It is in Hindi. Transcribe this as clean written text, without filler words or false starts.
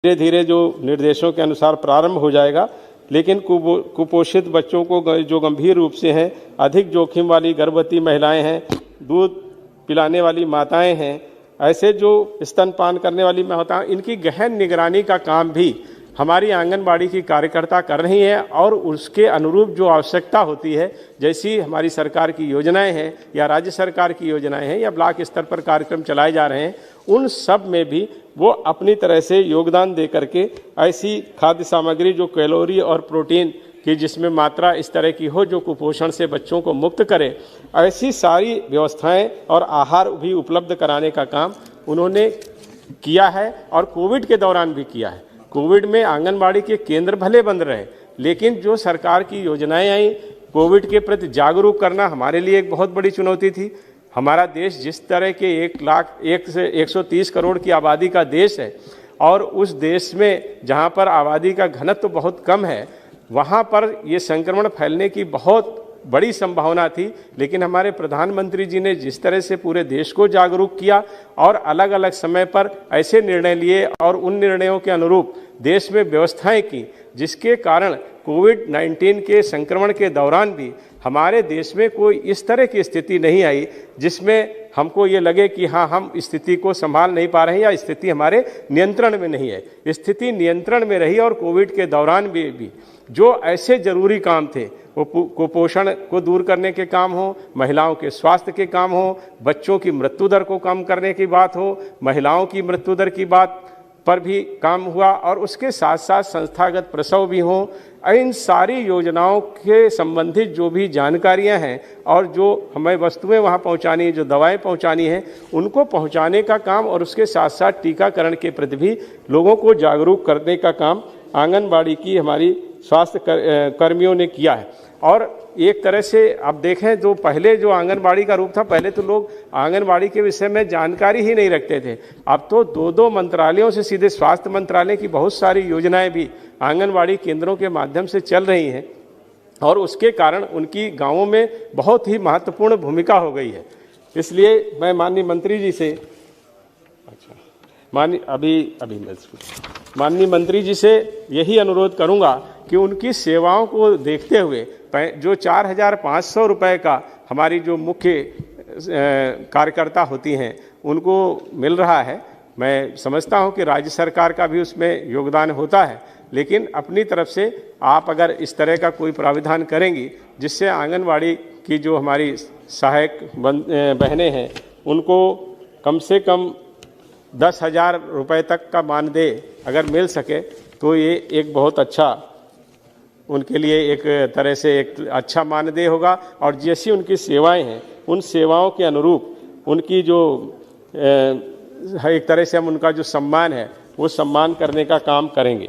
धीरे धीरे जो निर्देशों के अनुसार प्रारंभ हो जाएगा। लेकिन कुपोषित बच्चों को जो गंभीर रूप से हैं, अधिक जोखिम वाली गर्भवती महिलाएं हैं, दूध पिलाने वाली माताएं हैं, ऐसे जो स्तनपान करने वाली माताएं, इनकी गहन निगरानी का काम भी हमारी आंगनबाड़ी की कार्यकर्ता कर रही हैं और उसके अनुरूप जो आवश्यकता होती है, जैसी हमारी सरकार की योजनाएं हैं या राज्य सरकार की योजनाएं हैं या ब्लॉक स्तर पर कार्यक्रम चलाए जा रहे हैं, उन सब में भी वो अपनी तरह से योगदान दे करके ऐसी खाद्य सामग्री जो कैलोरी और प्रोटीन की जिसमें मात्रा इस तरह की हो जो कुपोषण से बच्चों को मुक्त करे, ऐसी सारी व्यवस्थाएं और आहार भी उपलब्ध कराने का काम उन्होंने किया है और कोविड के दौरान भी किया है। कोविड में आंगनबाड़ी के केंद्र भले बंद रहे, लेकिन जो सरकार की योजनाएं आई, कोविड के प्रति जागरूक करना हमारे लिए एक बहुत बड़ी चुनौती थी। हमारा देश जिस तरह के 130 करोड़ की आबादी का देश है और उस देश में जहां पर आबादी का घनत्व बहुत कम है, वहां पर ये संक्रमण फैलने की बहुत बड़ी संभावना थी। लेकिन हमारे प्रधानमंत्री जी ने जिस तरह से पूरे देश को जागरूक किया और अलग अलग समय पर ऐसे निर्णय लिए और उन निर्णयों के अनुरूप देश में व्यवस्थाएं की, जिसके कारण कोविड-19 के संक्रमण के दौरान भी हमारे देश में कोई इस तरह की स्थिति नहीं आई जिसमें हमको ये लगे कि हाँ, हम स्थिति को संभाल नहीं पा रहे हैं या स्थिति हमारे नियंत्रण में नहीं है। स्थिति नियंत्रण में रही और कोविड के दौरान भी जो ऐसे जरूरी काम थे, वो कुपोषण को दूर करने के काम हो, महिलाओं के स्वास्थ्य के काम हो, बच्चों की मृत्यु दर को कम करने की बात हो, महिलाओं की मृत्यु दर की बात पर भी काम हुआ और उसके साथ साथ संस्थागत प्रसव भी हों। इन सारी योजनाओं के संबंधित जो भी जानकारियां हैं और जो हमें वस्तुएं वहां पहुंचानी है, जो दवाएं पहुंचानी हैं, उनको पहुंचाने का काम और उसके साथ साथ टीकाकरण के प्रति भी लोगों को जागरूक करने का काम आंगनबाड़ी की हमारी स्वास्थ्य कर्मियों ने किया है। और एक तरह से अब देखें, जो पहले जो आंगनबाड़ी का रूप था, पहले तो लोग आंगनबाड़ी के विषय में जानकारी ही नहीं रखते थे। अब तो दो मंत्रालयों से सीधे स्वास्थ्य मंत्रालय की बहुत सारी योजनाएं भी आंगनबाड़ी केंद्रों के माध्यम से चल रही हैं और उसके कारण उनकी गांवों में बहुत ही महत्वपूर्ण भूमिका हो गई है। इसलिए मैं माननीय मंत्री जी से माननीय मंत्री जी से यही अनुरोध करूंगा कि उनकी सेवाओं को देखते हुए जो 4,500 रुपये का हमारी जो मुख्य कार्यकर्ता होती हैं उनको मिल रहा है, मैं समझता हूं कि राज्य सरकार का भी उसमें योगदान होता है, लेकिन अपनी तरफ से आप अगर इस तरह का कोई प्राविधान करेंगी जिससे आंगनवाड़ी की जो हमारी सहायक बहनें हैं उनको कम से कम 10,000 रुपये तक का मानदेय अगर मिल सके तो ये एक बहुत अच्छा, उनके लिए एक तरह से एक अच्छा मानदेय होगा। और जैसी उनकी सेवाएं हैं, उन सेवाओं के अनुरूप उनकी जो एक तरह से हम उनका जो सम्मान है वो सम्मान करने का काम करेंगे।